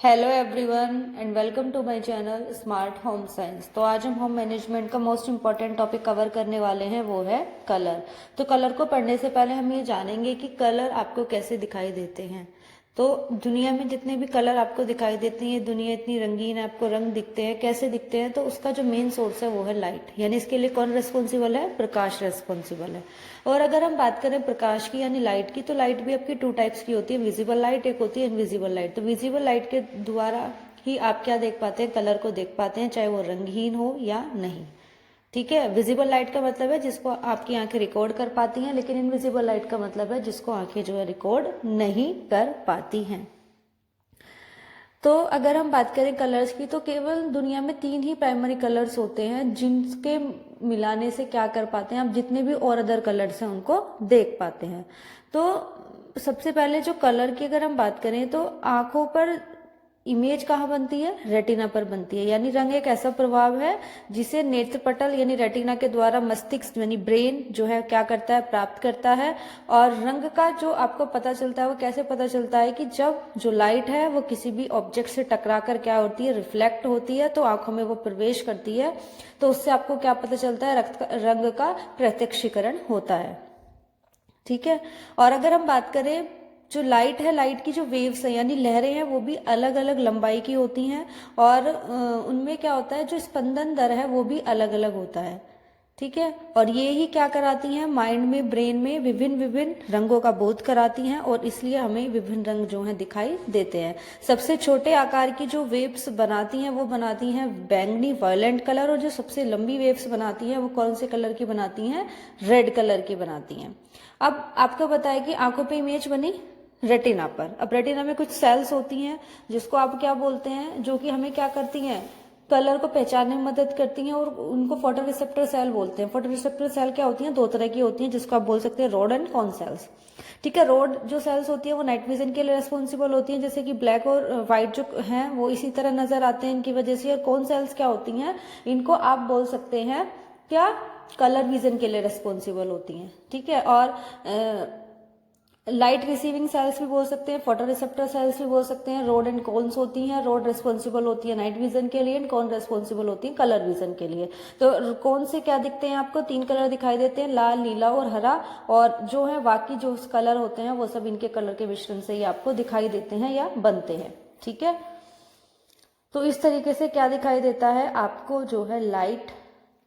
Hello everyone and welcome to my channel smart home science. तो आज हम home management का मोस्ट इम्पॉर्टेंट टॉपिक कवर करने वाले हैं, वो है कलर। तो कलर को पढ़ने से पहले हम ये जानेंगे कि कलर आपको कैसे दिखाई देते हैं। तो दुनिया में जितने भी कलर आपको दिखाई देते हैं, ये दुनिया इतनी रंगीन है, आपको रंग दिखते हैं, कैसे दिखते हैं? तो उसका जो मेन सोर्स है वो है लाइट, यानी इसके लिए कौन रेस्पॉन्सिबल है? प्रकाश रेस्पॉन्सिबल है। और अगर हम बात करें प्रकाश की यानी लाइट की, तो लाइट भी आपकी टू टाइप्स की होती है, विजिबल लाइट, एक होती है इनविजिबल लाइट। तो विजिबल लाइट के द्वारा ही आप क्या देख पाते हैं? कलर को देख पाते हैं, चाहे वो रंगहीन हो या नहीं। ठीक है, विजिबल लाइट का मतलब है जिसको आपकी आंखें रिकॉर्ड कर पाती हैं, लेकिन इनविजिबल लाइट का मतलब है जिसको आंखें जो है रिकॉर्ड नहीं कर पाती हैं। तो अगर हम बात करें कलर्स की, तो केवल दुनिया में 3 ही प्राइमरी कलर्स होते हैं जिनके मिलाने से क्या कर पाते हैं, आप जितने भी और अदर कलर्स हैं उनको देख पाते हैं। तो सबसे पहले जो कलर की अगर हम बात करें, तो आंखों पर इमेज कहाँ बनती है? रेटिना पर बनती है। यानी रंग एक ऐसा प्रभाव है जिसे नेत्र पटल यानी रेटिना के द्वारा मस्तिष्क यानी ब्रेन जो है क्या करता है? प्राप्त करता है। और रंग का जो आपको पता चलता है वो कैसे पता चलता है कि जब जो लाइट है वो किसी भी ऑब्जेक्ट से टकरा कर क्या होती है? रिफ्लेक्ट होती है, तो आंखों में वो प्रवेश करती है, तो उससे आपको क्या पता चलता है? रंग का प्रत्यक्षीकरण होता है। ठीक है। और अगर हम बात करें, जो लाइट है, लाइट की जो वेव्स है यानी लहरें हैं, वो भी अलग अलग लंबाई की होती हैं, और उनमें क्या होता है? जो स्पंदन दर है वो भी अलग अलग होता है। ठीक है। और ये ही क्या कराती हैं? माइंड में, ब्रेन में विभिन्न विभिन्न रंगों का बोध कराती हैं, और इसलिए हमें विभिन्न रंग जो हैं दिखाई देते हैं। सबसे छोटे आकार की जो वेव्स बनाती हैं वो बनाती हैं बैंगनी वायलेंट कलर, और जो सबसे लंबी वेव्स बनाती हैं वो कौन से कलर की बनाती हैं? रेड कलर की बनाती हैं। अब आपको बताया कि आंखों पे इमेज बनी रेटिना पर। अब रेटिना में कुछ सेल्स होती हैं जिसको आप क्या बोलते हैं? जो कि हमें क्या करती हैं? कलर को पहचानने में मदद करती हैं, और उनको फोटो रिसेप्टर सेल बोलते हैं। फोटो रिसेप्टर सेल क्या होती हैं? 2 तरह की होती हैं, जिसको आप बोल सकते हैं रोड एंड कॉन सेल्स। ठीक है। रोड जो सेल्स होती है वो नाइट विजन के लिए रेस्पॉन्सिबल होती हैं, जैसे कि ब्लैक और व्हाइट जो हैं वो इसी तरह नजर आते हैं इनकी वजह से। और कॉन सेल्स क्या होती हैं? इनको आप बोल सकते हैं क्या? कलर विजन के लिए रेस्पॉन्सिबल होती हैं। ठीक है। और लाइट रिसीविंग सेल्स भी बोल सकते हैं, फोटो रिसेप्टर सेल्स भी बोल सकते हैं। रोड एंड कॉन्स होती हैं। रोड रेस्पॉन्सिबल होती है नाइट विजन के लिए, एंड कॉन रेस्पॉन्सिबल होती है कलर विजन के लिए। तो कौन से क्या दिखते हैं आपको? 3 कलर दिखाई देते हैं, लाल, नीला और हरा। और जो है बाकी जो कलर होते हैं वो सब इनके कलर के मिश्रण से ही आपको दिखाई देते हैं या बनते हैं। ठीक है। तो इस तरीके से क्या दिखाई देता है आपको? जो है लाइट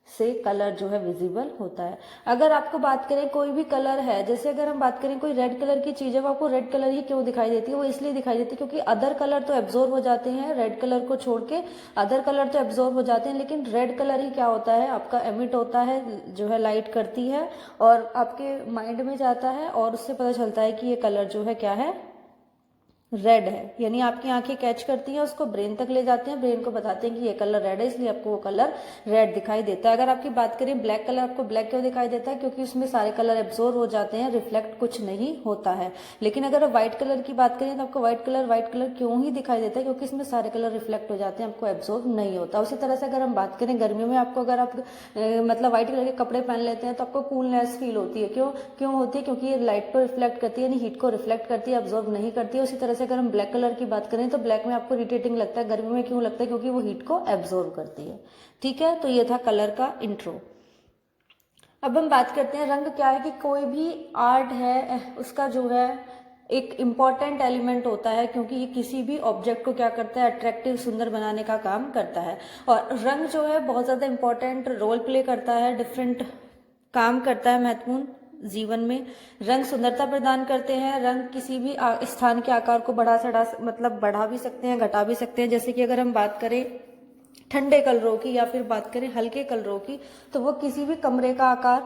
से कलर जो है विजिबल होता है। अगर आपको बात करें कोई भी कलर है, जैसे अगर हम बात करें कोई रेड कलर की चीज है, वो आपको रेड कलर ही क्यों दिखाई देती है? वो इसलिए दिखाई देती है क्योंकि अदर कलर तो एब्जॉर्ब हो जाते हैं, रेड कलर को छोड़ के अदर कलर तो एब्जॉर्ब हो जाते हैं, लेकिन रेड कलर ही क्या होता है? आपका एमिट होता है, जो है लाइट करती है और आपके माइंड में जाता है, और उससे पता चलता है कि ये कलर जो है क्या है? रेड है। यानी आपकी आंखें कैच करती हैं, उसको ब्रेन तक ले जाते हैं, ब्रेन को बताते हैं कि ये कलर रेड है, इसलिए आपको वो कलर रेड दिखाई देता है। अगर आपकी बात करें ब्लैक कलर, आपको ब्लैक क्यों दिखाई देता है? क्योंकि उसमें सारे कलर एब्जॉर्ब हो जाते हैं, रिफ्लेक्ट कुछ नहीं होता है। लेकिन अगर आप व्हाइट कलर की बात करें तो आपको व्हाइट कलर क्यों ही दिखाई देता है? क्योंकि इसमें सारे कलर रिफ्लेक्ट हो जाते हैं, आपको एब्जॉर्ब नहीं होता। उसी तरह से अगर हम बात करें गर्मियों में, आपको अगर आप मतलब व्हाइट कलर के कपड़े पहन लेते हैं तो आपको कूलनेस फील होती है। क्यों होती है? क्योंकि ये लाइट को रिफ्लेक्ट करती है, यानी हीट को रिफ्लेक्ट करती है, एब्जॉर्ब नहीं करती है। उसी तरह से अगर हम ब्लैक कलर की बात करें तो ब्लैक में आपको इरिटेटिंग लगता है, गर्मी में क्यों लगता है? क्योंकि वो हीट को एब्जॉर्ब करती है। ठीक है। तो ये था कलर का इंट्रो। अब हम बात करते हैं रंग क्या है। कि कोई भी आर्ट है उसका जो है एक इम्पॉर्टेंट एलिमेंट होता है, क्योंकि ये किसी भी ऑब्जेक्ट को क्या करता है? अट्रैक्टिव, सुंदर बनाने का काम करता है। और रंग जो है बहुत ज्यादा इंपॉर्टेंट रोल प्ले करता है, डिफरेंट काम करता है महत्वपूर्ण जीवन में। रंग सुंदरता प्रदान करते हैं। रंग किसी भी स्थान के आकार को बढ़ा भी सकते हैं, घटा भी सकते हैं। जैसे कि अगर हम बात करें ठंडे कलरों की या फिर बात करें हल्के कलरों की, तो वो किसी भी कमरे का आकार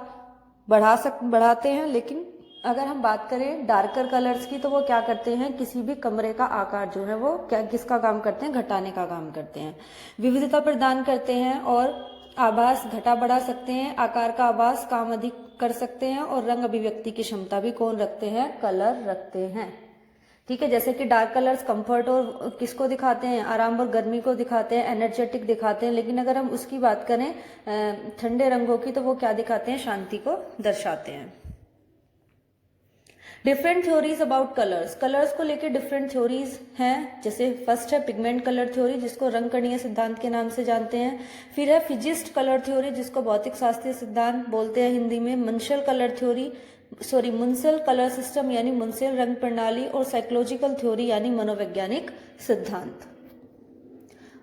बढ़ाते हैं। लेकिन अगर हम बात करें डार्कर कलर्स की, तो वो क्या करते हैं? किसी भी कमरे का आकार जो है वो किसका काम करते हैं? घटाने का काम करते हैं। विविधता प्रदान करते हैं, और आभास घटा बढ़ा सकते हैं। आकार का आभास काम अधिक कर सकते हैं, और रंग अभिव्यक्ति की क्षमता भी कौन रखते हैं? कलर रखते हैं। ठीक है। जैसे कि डार्क कलर्स कंफर्ट और किसको दिखाते हैं? आराम और गर्मी को दिखाते हैं, एनर्जेटिक दिखाते हैं। लेकिन अगर हम उसकी बात करें ठंडे रंगों की, तो वो क्या दिखाते हैं? शांति को दर्शाते हैं। Different theories about colours, colours को लेकर डिफरेंट थ्योरीज हैं। जैसे फर्स्ट है पिगमेंट कलर थ्योरी, जिसको रंग कणीय सिद्धांत के नाम से जानते हैं। फिर है फिजिस्ट कलर थ्योरी, जिसको भौतिक शास्त्रीय सिद्धांत बोलते हैं हिंदी में। मुंसेल कलर थ्योरी, मुंसेल कलर सिस्टम यानी मुंसेल रंग प्रणाली, और साइकोलॉजिकल थ्योरी यानी मनोवैज्ञानिक सिद्धांत।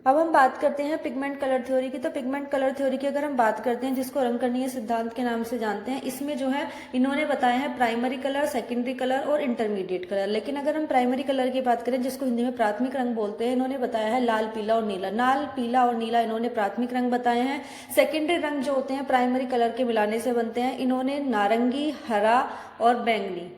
अब हम बात करते हैं पिगमेंट कलर थ्योरी की। तो पिगमेंट कलर थ्योरी की अगर हम बात करते हैं, जिसको रंगकणीय सिद्धांत के नाम से जानते हैं, इसमें जो है इन्होंने बताया है प्राइमरी कलर, सेकेंडरी कलर और इंटरमीडिएट कलर। लेकिन अगर हम प्राइमरी कलर की बात करें, जिसको हिंदी में प्राथमिक रंग बोलते हैं, इन्होंने बताया है लाल, पीला और नीला। लाल, पीला और नीला इन्होंने प्राथमिक रंग बताए हैं। सेकेंडरी रंग जो होते हैं प्राइमरी कलर के मिलाने से बनते हैं, इन्होंने नारंगी, हरा और बैंगनी,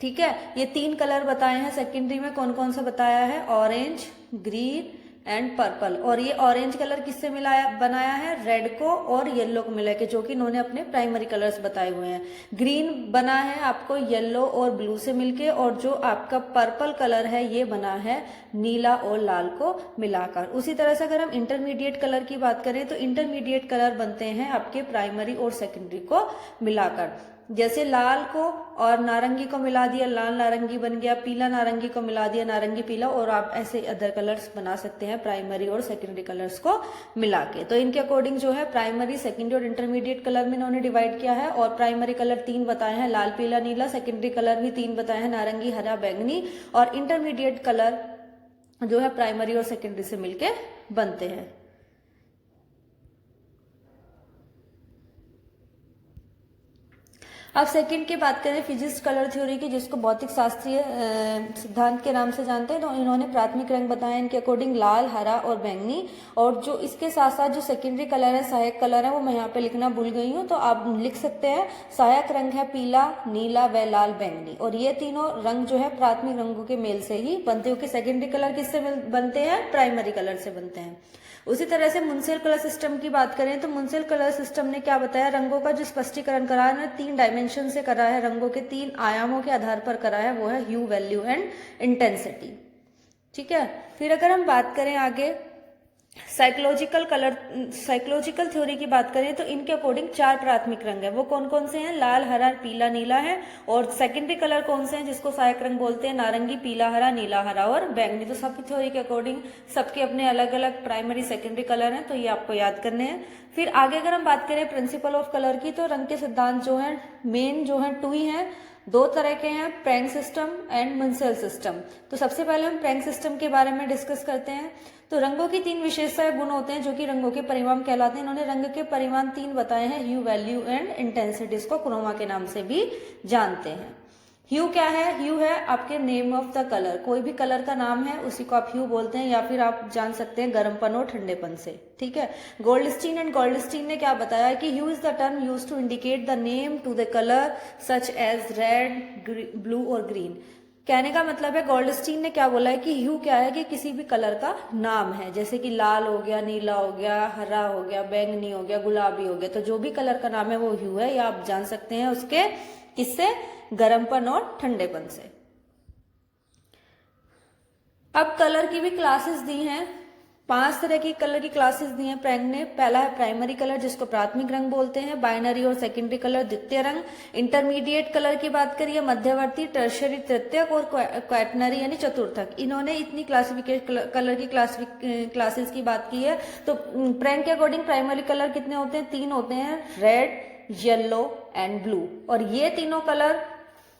ठीक है, ये 3 कलर बताए हैं। सेकेंडरी में कौन कौन सा बताया है? Orange, green and purple. और ये ऑरेंज कलर किससे मिलाया बनाया है? रेड को और येलो को मिला के, जो कि इन्होंने अपने प्राइमरी कलर्स बताए हुए हैं। ग्रीन बना है आपको येलो और ब्लू से मिलके, और जो आपका पर्पल कलर है ये बना है नीला और लाल को मिलाकर। उसी तरह से अगर हम इंटरमीडिएट कलर की बात करें, तो इंटरमीडिएट कलर बनते हैं आपके प्राइमरी और सेकेंडरी को मिलाकर। जैसे लाल को और नारंगी को मिला दिया, लाल नारंगी बन गया। पीला नारंगी को मिला दिया, नारंगी पीला। और आप ऐसे अदर कलर्स बना सकते हैं प्राइमरी और सेकेंडरी कलर्स को मिला के। तो इनके अकॉर्डिंग जो है प्राइमरी, सेकेंडरी और इंटरमीडिएट कलर में इन्होंने डिवाइड किया है। और प्राइमरी कलर 3 बताए हैं, लाल, पीला, नीला। सेकेंडरी कलर भी 3 बताए हैं, नारंगी, हरा, बैंगनी। और इंटरमीडिएट कलर जो है प्राइमरी और सेकेंडरी से मिलके बनते हैं। अब सेकंड की बात करें फिजिक्स कलर थ्योरी की, जिसको भौतिक शास्त्रीय सिद्धांत के नाम से जानते हैं। तो इन्होंने प्राथमिक रंग बताए इनके अकॉर्डिंग लाल, हरा और बैंगनी। और जो इसके साथ साथ जो सेकेंडरी कलर है, सहायक कलर है, वो मैं यहाँ पे लिखना भूल गई हूँ, तो आप लिख सकते हैं। सहायक रंग है पीला, नीला व लाल, बैंगनी। और ये तीनों रंग जो है प्राथमिक रंगों के मेल से ही बनते हैं, क्योंकि सेकेंडरी कलर किससे बनते हैं? प्राइमरी कलर से बनते हैं। उसी तरह से मुंसेल कलर सिस्टम की बात करें, तो मुंसेल कलर सिस्टम ने क्या बताया? रंगों का जो स्पष्टीकरण करा है, 3 डायमेंशन से करा है, रंगों के 3 आयामों के आधार पर करा है, वो है ह्यू, वैल्यू एंड इंटेंसिटी। ठीक है, फिर अगर हम बात करें आगे साइकोलॉजिकल थ्योरी की बात करें, तो इनके अकॉर्डिंग 4 प्राथमिक रंग है। वो कौन कौन से हैं? लाल, हरा, पीला, नीला है। और सेकेंडरी कलर कौन से हैं जिसको सहायक रंग बोलते हैं? नारंगी, पीला, हरा, नीला, हरा और बैंगनी। तो सबकी थ्योरी के अकॉर्डिंग सबके अपने अलग अलग प्राइमरी, सेकेंडरी कलर हैं, तो ये आपको याद करने हैं। फिर आगे अगर हम बात करें प्रिंसिपल ऑफ कलर की, तो रंग के सिद्धांत जो है मेन जो है 2 ही हैं। 2 तरह के हैं, प्रैंक सिस्टम एंड मुंसेल सिस्टम। तो सबसे पहले हम प्रैंक सिस्टम के बारे में डिस्कस करते हैं। तो रंगों की 3 विशेषताएं, गुण होते हैं, जो कि रंगों के परिमाण कहलाते हैं। इन्होंने रंग के परिमाण 3 बताए हैं, ह्यू, वैल्यू एंड इंटेंसिटी। इसको क्रोमा के नाम से भी जानते हैं। ह्यू क्या है? ह्यू है आपके नेम ऑफ द कलर। कोई भी कलर का नाम है उसी को आप ह्यू बोलते हैं, या फिर आप जान सकते हैं गर्मपन और ठंडेपन से। ठीक है, गोल्डस्टीन एंड गोल्डस्टीन ने क्या बताया कि hue is the term used to indicate the name to the colour such as red, blue और ग्रीन। कहने का मतलब है, गोल्डस्टीन ने क्या बोला है कि ह्यू क्या है कि किसी भी कलर का नाम है, जैसे कि लाल हो गया, नीला हो गया, हरा हो गया, बैंगनी हो गया, गुलाबी हो गया। तो जो भी कलर का नाम है वो ह्यू है, या आप जान सकते हैं उसके किससे? गर्मपन और ठंडेपन से। अब कलर की भी क्लासेस दी हैं, 5 तरह की कलर की क्लासेस दी हैं प्रैंक ने। पहला है प्राइमरी कलर, जिसको प्राथमिक रंग बोलते हैं। बाइनरी और सेकेंडरी कलर, द्वितीय रंग। इंटरमीडिएट कलर की बात करिए, मध्यवर्ती, टर्शरी, तृतीयक और क्वैटनरी यानी चतुर्थक। इन्होंने इतनी क्लासिफिकेशन कलर की क्लासेस की बात की है। तो प्रैंक के अकॉर्डिंग प्राइमरी कलर कितने होते हैं? 3 होते हैं, रेड, येलो एंड ब्लू। और ये तीनों कलर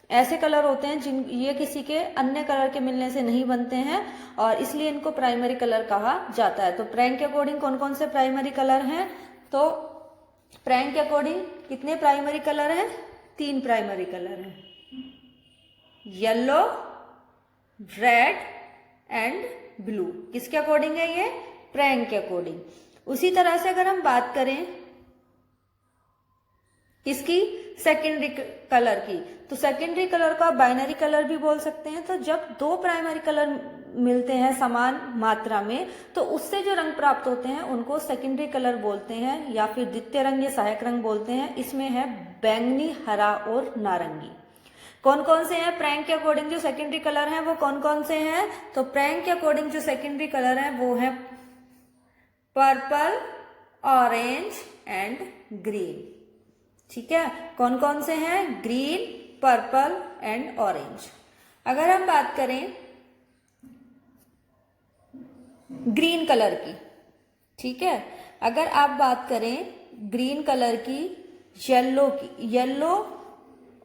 ऐसे कलर होते हैं जिन ये किसी के अन्य कलर के मिलने से नहीं बनते हैं, और इसलिए इनको प्राइमरी कलर कहा जाता है। तो प्रैंक के अकॉर्डिंग कौन कौन से प्राइमरी कलर हैं? तो प्रैंक के अकॉर्डिंग कितने प्राइमरी कलर हैं? 3 प्राइमरी कलर हैं, येलो, रेड एंड ब्लू। किसके अकॉर्डिंग है ये? प्रैंक के अकॉर्डिंग। उसी तरह से अगर हम बात करें किसकी? सेकेंडरी कलर की, तो सेकेंडरी कलर को आप बाइनरी कलर भी बोल सकते हैं। तो जब 2 प्राइमरी कलर मिलते हैं समान मात्रा में, तो उससे जो रंग प्राप्त होते हैं उनको सेकेंडरी कलर बोलते हैं, या फिर द्वितीय रंग या सहायक रंग बोलते हैं। इसमें है बैंगनी, हरा और नारंगी। कौन कौन से हैं प्रैंक के अकॉर्डिंग जो सेकेंडरी कलर हैं? वो कौन कौन से हैं? तो प्रैंक के अकॉर्डिंग जो सेकेंडरी कलर हैं वो है पर्पल, ऑरेंज एंड ग्रीन। ठीक है, कौन कौन से हैं? Green, purple and orange. अगर हम बात करें ग्रीन कलर की, ठीक है, अगर आप बात करें ग्रीन कलर की, येलो की, येलो,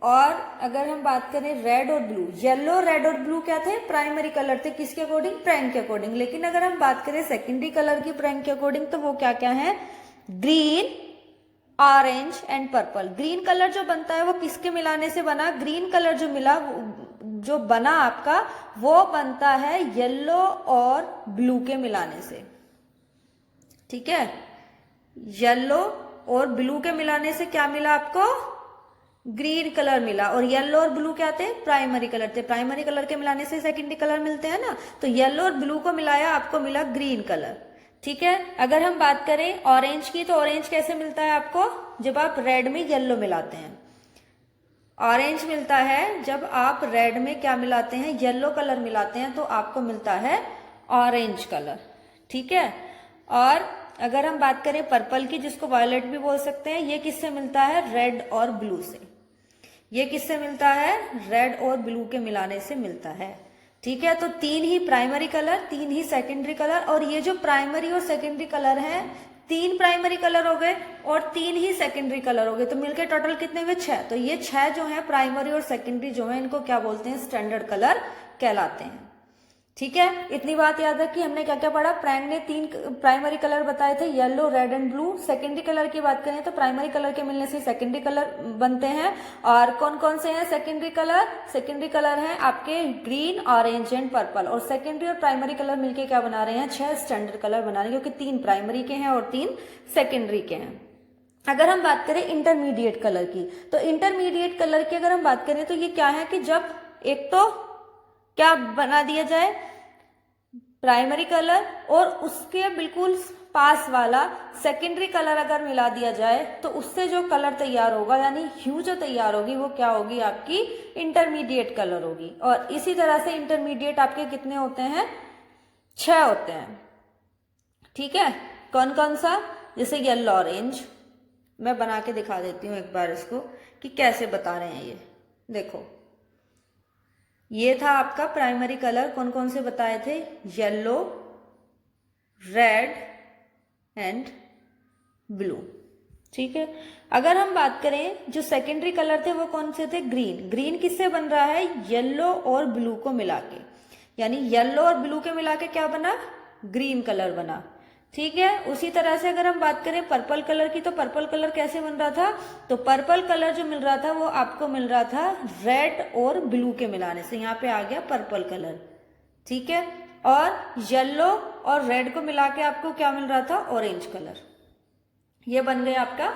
और अगर हम बात करें रेड और ब्लू, येलो रेड और ब्लू क्या थे, प्राइमरी कलर थे, किसके अकॉर्डिंग, प्रैंक के अकॉर्डिंग। लेकिन अगर हम बात करें सेकेंडरी कलर की प्रैंक के अकॉर्डिंग, तो वो क्या क्या है, green, orange and purple. Green colour जो बनता है वो किसके मिलाने से बना, ग्रीन कलर जो बना आपका, वो बनता है येलो और ब्लू के मिलाने से, ठीक है। येलो और ब्लू के मिलाने से क्या मिला आपको, ग्रीन कलर मिला। और येलो और ब्लू क्या थे, प्राइमरी कलर थे। प्राइमरी कलर के मिलाने से सेकेंडरी कलर मिलते हैं ना, तो येलो और ब्लू को मिलाया, आपको मिला ग्रीन कलर, ठीक है। अगर हम बात करें ऑरेंज की, तो ऑरेंज कैसे मिलता है आपको, जब आप रेड में येलो मिलाते हैं। ऑरेंज मिलता है जब आप रेड में क्या मिलाते हैं, येलो कलर मिलाते हैं, तो आपको मिलता है ऑरेंज कलर, ठीक है। और अगर हम बात करें पर्पल की, जिसको वायलेट भी बोल सकते हैं, ये किससे मिलता है, रेड और ब्लू से। ये किससे मिलता है, रेड और ब्लू के मिलाने से मिलता है, ठीक है। तो 3 ही प्राइमरी कलर, 3 ही सेकेंडरी कलर, और ये जो प्राइमरी और सेकेंडरी कलर हैं, 3 प्राइमरी कलर हो गए और 3 ही सेकेंडरी कलर हो गए, तो मिलके टोटल कितने हुए, 6। तो ये 6 जो है प्राइमरी और सेकेंडरी जो है, इनको क्या बोलते हैं, स्टैंडर्ड कलर कहलाते हैं, ठीक है। इतनी बात याद रखी, हमने क्या क्या पढ़ा, प्रैंक ने 3 प्राइमरी कलर बताए थे, yellow, red and blue. Secondary colour की बात करें तो प्राइमरी कलर के मिलने से सेकेंडरी कलर बनते हैं। और कौन कौन से हैं सेकेंडरी कलर, सेकेंडरी कलर हैं आपके ग्रीन, ऑरेंज एंड पर्पल। और सेकेंडरी और प्राइमरी कलर मिलके क्या बना रहे हैं, 6 स्टैंडर्ड कलर बना रहे हैं, क्योंकि 3 प्राइमरी के हैं और 3 सेकेंडरी के हैं। अगर हम बात करें इंटरमीडिएट कलर की, तो इंटरमीडिएट कलर की अगर हम बात करें तो ये क्या है कि जब एक तो क्या बना दिया जाए, प्राइमरी कलर, और उसके बिल्कुल पास वाला सेकेंडरी कलर अगर मिला दिया जाए, तो उससे जो कलर तैयार होगा, यानी ह्यू जो तैयार होगी, वो क्या होगी, आपकी इंटरमीडिएट कलर होगी। और इसी तरह से इंटरमीडिएट आपके कितने होते हैं, 6 होते हैं, ठीक है। कौन कौन सा, जैसे येलो ऑरेंज, मैं बना के दिखा देती हूँ एक बार इसको कि कैसे बता रहे हैं ये। देखो, ये था आपका प्राइमरी कलर, कौन कौन से बताए थे, येलो, रेड एंड ब्लू, ठीक है। अगर हम बात करें जो सेकेंडरी कलर थे, वो कौन से थे, ग्रीन। ग्रीन किससे बन रहा है, येलो और ब्लू को मिला के, यानी येलो और ब्लू के मिला के क्या बना, ग्रीन कलर बना, ठीक है। उसी तरह से अगर हम बात करें पर्पल कलर की, तो पर्पल कलर कैसे बन रहा था, तो पर्पल कलर जो मिल रहा था वो आपको मिल रहा था रेड और ब्लू के मिलाने से, यहाँ पे आ गया पर्पल कलर, ठीक है। और येलो और रेड को मिला के आपको क्या मिल रहा था, ऑरेंज कलर। ये बन गया आपका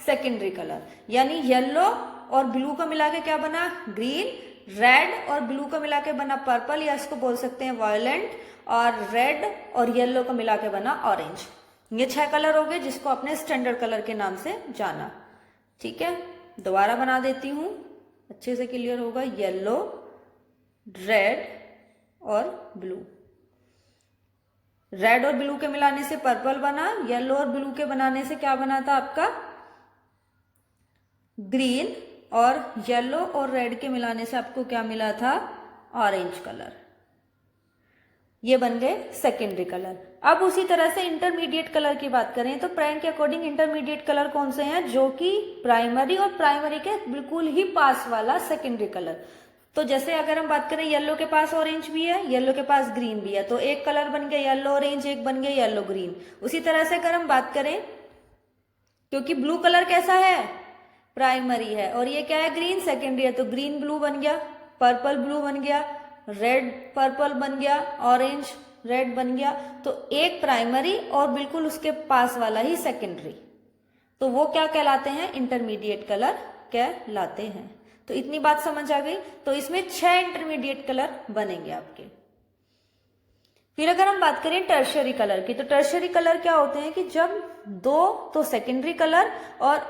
सेकेंडरी कलर, यानी येलो और ब्लू को मिला के क्या बना, ग्रीन, रेड और ब्लू को मिला के बना पर्पल, या इसको बोल सकते हैं वायलेंट, और रेड और येलो को मिला के बना ऑरेंज। ये 6 कलर हो गए जिसको अपने स्टैंडर्ड कलर के नाम से जाना, ठीक है। दोबारा बना देती हूं, अच्छे से क्लियर होगा, येलो, रेड और ब्लू। रेड और ब्लू के मिलाने से पर्पल बना, येलो और ब्लू के बनाने से क्या बना था आपका, ग्रीन, और येलो और रेड के मिलाने से आपको क्या मिला था, ऑरेंज कलर। ये बन गए सेकेंडरी कलर। अब उसी तरह से इंटरमीडिएट कलर की बात करें तो प्रैंक के अकॉर्डिंग इंटरमीडिएट कलर कौन से हैं, जो कि प्राइमरी और प्राइमरी के बिल्कुल ही पास वाला सेकेंडरी कलर। तो जैसे अगर हम बात करें येलो के पास ऑरेंज भी है, येलो के पास ग्रीन भी है, तो एक कलर बन गया येलो ऑरेंज, एक बन गया येलो ग्रीन। उसी तरह से अगर हम बात करें, क्योंकि ब्लू कलर कैसा है, प्राइमरी है, और ये क्या है, ग्रीन सेकेंडरी है, तो ग्रीन ब्लू बन गया, पर्पल ब्लू बन गया, रेड पर्पल बन गया, ऑरेंज रेड बन गया। तो एक प्राइमरी और बिल्कुल उसके पास वाला ही सेकेंडरी, तो वो क्या कहलाते हैं, इंटरमीडिएट कलर कहलाते हैं। तो इतनी बात समझ आ गई। तो इसमें 6 इंटरमीडिएट कलर बनेंगे आपके। फिर अगर हम बात करें टर्शियरी कलर की, तो टर्शियरी कलर क्या होते हैं कि जब 2 तो सेकेंडरी कलर और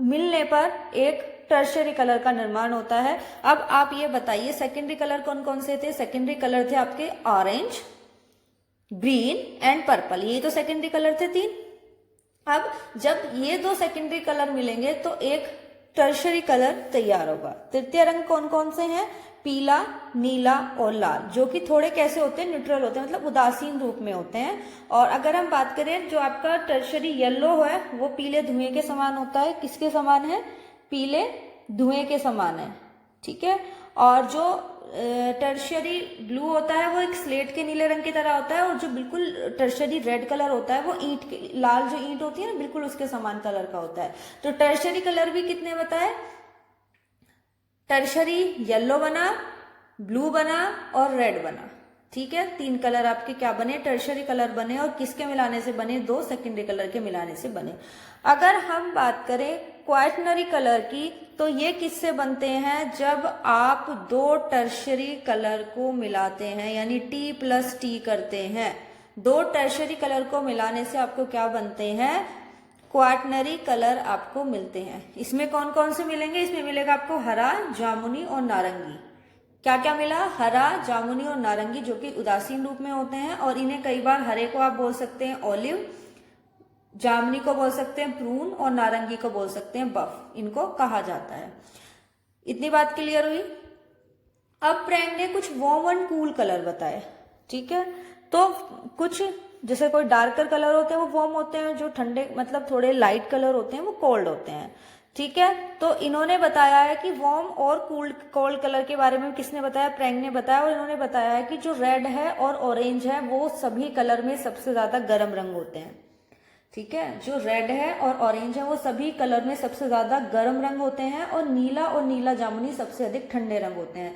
मिलने पर एक टर्शियरी कलर का निर्माण होता है। अब आप ये बताइए सेकेंडरी कलर कौन कौन से थे, सेकेंडरी कलर थे आपके ऑरेंज, ग्रीन एंड पर्पल, ये तो सेकेंडरी कलर थे 3। अब जब ये 2 सेकेंडरी कलर मिलेंगे तो एक टर्शरी कलर तैयार होगा। तृतीय रंग कौन कौन से हैं? पीला, नीला और लाल, जो कि थोड़े कैसे होते हैं? न्यूट्रल होते हैं, मतलब उदासीन रूप में होते हैं। और अगर हम बात करें जो आपका टर्शरी येलो है वो पीले धुएं के समान होता है। किसके समान है? पीले धुएं के समान है, ठीक है। और जो टर्शरी ब्लू होता है वो एक स्लेट के नीले रंग की तरह होता है, और जो बिल्कुल टर्शरी रेड कलर होता है वो ईंट, लाल जो ईंट होती है ना, बिल्कुल उसके समान कलर का होता है। तो टर्शरी कलर भी कितने बताए? टर्शरी येलो बना, ब्लू बना और रेड बना, ठीक है। 3 कलर आपके क्या बने? टर्शरी कलर बने। और किसके मिलाने से बने? 2 सेकेंडरी कलर के मिलाने से बने। अगर हम बात करें क्वाटर्नरी कलर की, तो ये किससे बनते हैं? जब आप 2 टर्शरी कलर को मिलाते हैं, यानी T+T करते हैं। 2 टर्शरी कलर को मिलाने से आपको क्या बनते हैं? क्वाटर्नरी कलर आपको मिलते हैं। इसमें कौन कौन से मिलेंगे? इसमें मिलेगा आपको हरा, जामुनी और नारंगी। क्या क्या मिला? हरा, जामुनी और नारंगी, जो कि उदासीन रूप में होते हैं। और इन्हें कई बार हरे को आप बोल सकते हैं ऑलिव, जामुनी को बोल सकते हैं प्रून और नारंगी को बोल सकते हैं बफ, इनको कहा जाता है। इतनी बात क्लियर हुई? अब प्रैंग ने कुछ वार्म एंड कूल कलर बताए, ठीक है। तो कुछ जैसे कोई डार्कर कलर होते हैं वो वार्म होते हैं, जो ठंडे मतलब थोड़े लाइट कलर होते हैं वो कोल्ड होते हैं, ठीक है। तो इन्होंने बताया है कि वार्म और कोल्ड कलर के बारे में किसने बताया? प्रैंग ने बताया। और इन्होंने बताया है कि जो रेड है और ऑरेंज है वो सभी कलर में सबसे ज्यादा गर्म रंग होते हैं, ठीक है। जो रेड है और ऑरेंज है वो सभी कलर में सबसे ज्यादा गर्म रंग होते हैं, और नीला जामुनी सबसे अधिक ठंडे रंग होते हैं।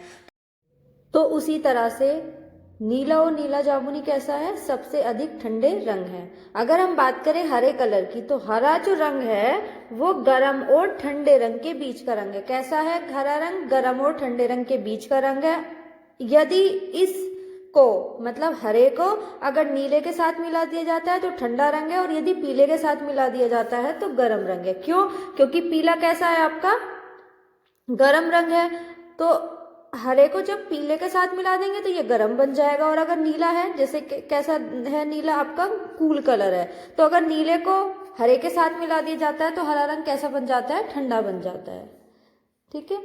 तो उसी तरह से नीला और नीला जामुनी कैसा है? सबसे अधिक ठंडे रंग है। अगर हम बात करें हरे कलर की, तो हरा जो रंग है वो गर्म और ठंडे रंग के बीच का रंग है। कैसा है हरा रंग? गर्म और ठंडे रंग के बीच का रंग है। यदि इसको मतलब हरे को अगर नीले के साथ मिला दिया जाता है तो ठंडा रंग है, और यदि पीले के साथ मिला दिया जाता है तो गर्म रंग है। क्यों? क्योंकि पीला कैसा है आपका? गर्म रंग है। तो हरे को जब पीले के साथ मिला देंगे तो ये गर्म बन जाएगा। और अगर नीला है, जैसे कैसा है नीला आपका? कूल कलर है। तो अगर नीले को हरे के साथ मिला दिया जाता है तो हरा रंग कैसा बन जाता है? ठंडा बन जाता है, ठीक है।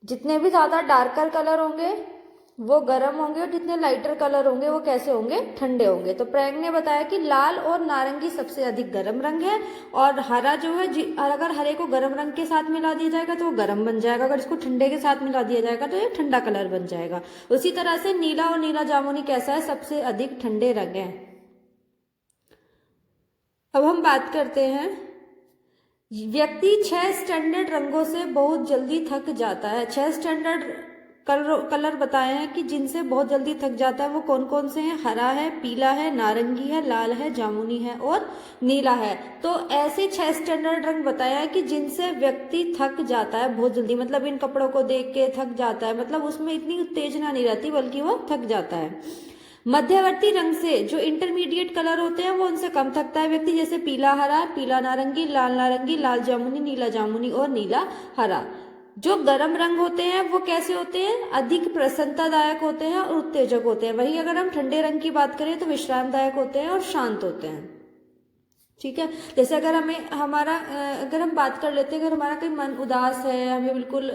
जितने भी ज्यादा डार्कर कलर होंगे वो गर्म होंगे, और जितने लाइटर कलर होंगे वो कैसे होंगे? ठंडे होंगे। तो प्रैंग ने बताया कि लाल और नारंगी सबसे अधिक गर्म रंग है, और हरा जो है अगर हरे को गर्म रंग के साथ मिला दिया जाएगा तो वो गर्म बन जाएगा, अगर इसको ठंडे के साथ मिला दिया जाएगा तो ये ठंडा कलर बन जाएगा। उसी तरह से नीला और नीला जामुनी कैसा है? सबसे अधिक ठंडे रंग है। अब हम बात करते हैं, व्यक्ति 6 स्टैंडर्ड रंगों से बहुत जल्दी थक जाता है। 6 स्टैंडर्ड कलर बताए हैं कि जिनसे बहुत जल्दी थक जाता है। वो कौन कौन से हैं? हरा है, पीला है, नारंगी है, लाल है, जामुनी है और नीला है। तो ऐसे 6 स्टैंडर्ड रंग बताया है कि जिनसे व्यक्ति थक जाता है बहुत जल्दी, मतलब इन कपड़ों को देख के थक जाता है, मतलब उसमें इतनी उत्तेजना नहीं रहती बल्कि वो थक जाता है। मध्यवर्ती रंग से जो इंटरमीडिएट कलर होते हैं वो उनसे कम थकता है व्यक्ति, जैसे पीला हरा, पीला नारंगी, लाल जामुनी, नीला जामुनी और नीला हरा। जो गर्म रंग होते हैं वो कैसे होते हैं? अधिक प्रसन्नतादायक होते हैं और उत्तेजक होते हैं। वहीं अगर हम ठंडे रंग की बात करें तो विश्रामदायक होते हैं और शांत होते हैं, ठीक है। जैसे अगर अगर हम बात कर लेते हैं, अगर हमारा कोई मन उदास है, हमें बिल्कुल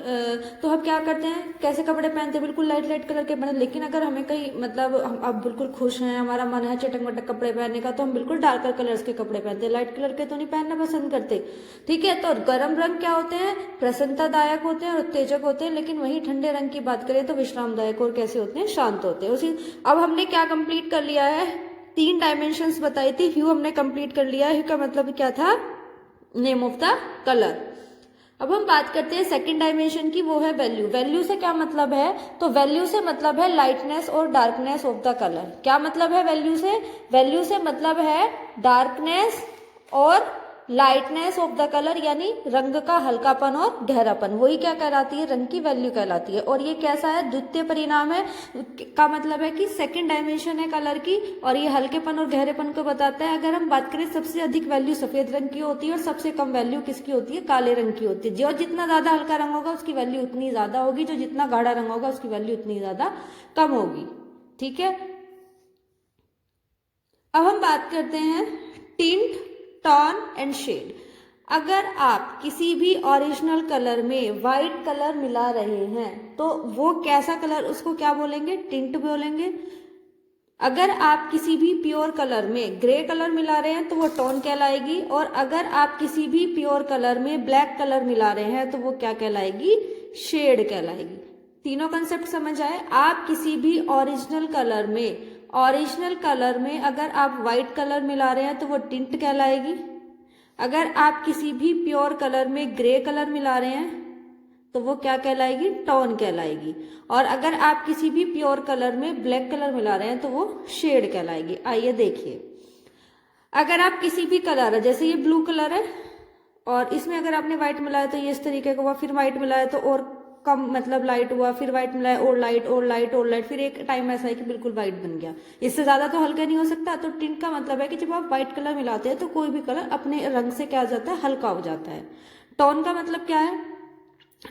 तो हम क्या करते हैं? कैसे कपड़े पहनते हैं? बिल्कुल लाइट कलर के पहनते। लेकिन अगर हमें कहीं मतलब हम अब बिल्कुल खुश हैं, हमारा मन है चटक मटक कपड़े पहनने का, तो हम बिल्कुल डार्कर कलर्स के कपड़े पहनते हैं, लाइट कलर के तो नहीं पहनना पसंद करते, ठीक है। तो गर्म रंग क्या होते हैं? प्रसन्नतादायक होते हैं और उत्तेजक होते हैं। लेकिन वही ठंडे रंग की बात करें तो विश्रामदायक और कैसे होते हैं? शांत होते हैं। अब हमने क्या कंप्लीट कर लिया है? 3 डायमेंशंस बताई थी। ह्यू हमने कंप्लीट कर लिया। ह्यू का मतलब क्या था? Name of the colour. अब हम बात करते हैं सेकंड डायमेंशन की, वो है वैल्यू। वैल्यू से क्या मतलब है? तो वैल्यू से मतलब है लाइटनेस और डार्कनेस ऑफ द कलर। क्या मतलब है वैल्यू से? वैल्यू से मतलब है डार्कनेस और लाइटनेस ऑफ द कलर, यानी रंग का हल्कापन और गहरापन। वही क्या कहलाती है? रंग की वैल्यू कहलाती है। और ये कैसा है? द्वितीय परिणाम है। का मतलब है कि सेकंड डायमेंशन है कलर की, और ये हल्केपन और गहरेपन को बताता है। अगर हम बात करें, सबसे अधिक वैल्यू सफेद रंग की होती है और सबसे कम वैल्यू किसकी होती है? काले रंग की होती है। जो जितना ज्यादा हल्का रंग होगा उसकी वैल्यू उतनी ज्यादा होगी, जो जितना गाढ़ा रंग होगा उसकी वैल्यू उतनी ज्यादा कम होगी, ठीक है। अब हम बात करते हैं टिंट, टोन एंड शेड। अगर आप किसी भी ओरिजिनल कलर में व्हाइट कलर मिला रहे हैं तो वो कैसा कलर, उसको क्या बोलेंगे? टिंट बोलेंगे। अगर आप किसी भी प्योर कलर में ग्रे कलर मिला रहे हैं तो वो टोन कहलाएगी, और अगर आप किसी भी प्योर कलर में ब्लैक कलर मिला रहे हैं तो वो क्या कहलाएगी? शेड कहलाएगी। तीनों कंसेप्ट समझ आए? आप किसी भी ओरिजिनल कलर में अगर आप व्हाइट कलर मिला रहे हैं तो वो टिंट कहलाएगी। अगर आप किसी भी प्योर कलर में ग्रे कलर मिला रहे हैं तो वो क्या कहलाएगी? टोन कहलाएगी। और अगर आप किसी भी प्योर कलर में ब्लैक कलर मिला रहे हैं तो वो शेड कहलाएगी। आइए देखिए, अगर आप किसी भी कलर है, जैसे ये ब्लू कलर है और इसमें अगर आपने व्हाइट मिलाया तो ये इस तरीके का हुआ, फिर व्हाइट मिलाया तो और कम मतलब लाइट हुआ, फिर व्हाइट मिलाया और लाइट और लाइट और लाइट, फिर एक टाइम ऐसा है कि बिल्कुल व्हाइट बन गया। इससे ज्यादा तो हल्का नहीं हो सकता। तो टिंट का मतलब है कि जब आप व्हाइट कलर मिलाते हैं तो कोई भी कलर अपने रंग से क्या हो जाता है? हल्का हो जाता है। टोन का मतलब क्या है?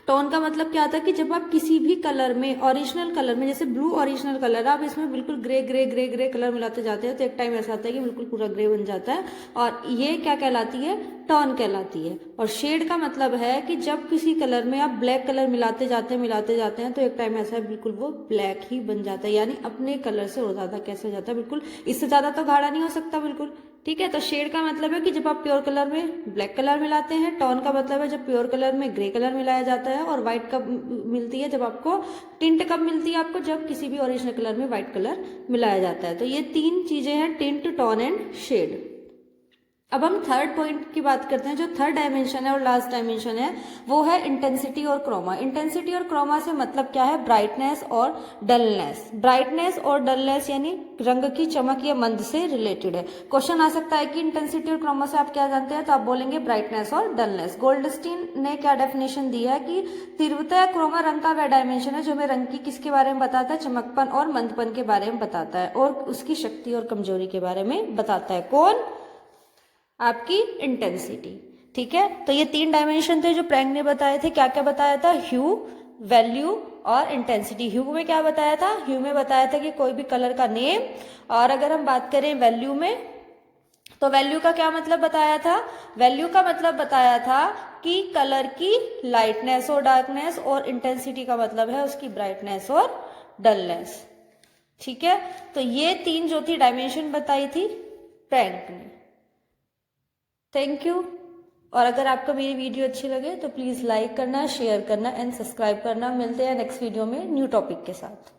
टोन का मतलब क्या आता है कि जब आप किसी भी कलर में, ओरिजिनल कलर में, जैसे ब्लू ओरिजिनल कलर है, आप इसमें बिल्कुल grey grey grey grey colour मिलाते जाते हैं तो एक टाइम ऐसा आता है कि बिल्कुल पूरा ग्रे बन जाता है, और ये क्या कहलाती है? टोन कहलाती है। और शेड का मतलब है कि जब किसी कलर में आप ब्लैक कलर मिलाते जाते हैं तो एक टाइम ऐसा है बिल्कुल वो ब्लैक ही बन जाता है, यानी अपने कलर से और ज्यादा कैसे हो जाता है? बिल्कुल इससे ज्यादा तो गाढ़ा नहीं हो सकता बिल्कुल। ठीक है, तो शेड का मतलब है कि जब आप प्योर कलर में ब्लैक कलर मिलाते हैं। टोन का मतलब है जब प्योर कलर में ग्रे कलर मिलाया जाता है। और व्हाइट कब मिलती है? जब आपको टिंट कब मिलती है? आपको जब किसी भी ओरिजिनल कलर में व्हाइट कलर मिलाया जाता है। तो ये तीन चीजें हैं, टिंट, टोन एंड शेड। अब हम थर्ड पॉइंट की बात करते हैं। जो थर्ड डायमेंशन है और लास्ट डायमेंशन है वो है इंटेंसिटी और क्रोमा। इंटेंसिटी और क्रोमा से मतलब क्या है? ब्राइटनेस और डलनेस। ब्राइटनेस और डलनेस यानी रंग की चमक या मंद से रिलेटेड है। क्वेश्चन आ सकता है कि इंटेंसिटी और क्रोमा से आप क्या जानते हैं? तो आप बोलेंगे ब्राइटनेस और डलनेस। गोल्डस्टीन ने क्या डेफिनेशन दी है कि तीव्रता या क्रोमा रंग का वह डायमेंशन है जो हमें रंग की किसके बारे में बताता है? चमकपन और मंदपन के बारे में बताता है, और उसकी शक्ति और कमजोरी के बारे में बताता है। कौन? आपकी इंटेंसिटी। ठीक है, तो ये तीन डायमेंशन थे जो प्रैंक ने बताए थे। क्या क्या बताया था? ह्यू, वैल्यू और इंटेंसिटी। ह्यू में क्या बताया था? ह्यू में बताया था कि कोई भी कलर का नेम। और अगर हम बात करें वैल्यू में, तो वैल्यू का क्या मतलब बताया था? वैल्यू का मतलब बताया था कि कलर की लाइटनेस और डार्कनेस, और इंटेंसिटी का मतलब है उसकी ब्राइटनेस और डलनेस। ठीक है, तो ये तीन जो थी डायमेंशन बताई थी प्रैंक ने। Thank you. और अगर आपको मेरी वीडियो अच्छी लगे तो प्लीज़ लाइक करना, शेयर करना एंड सब्सक्राइब करना। मिलते हैं नेक्स्ट वीडियो में न्यू टॉपिक के साथ।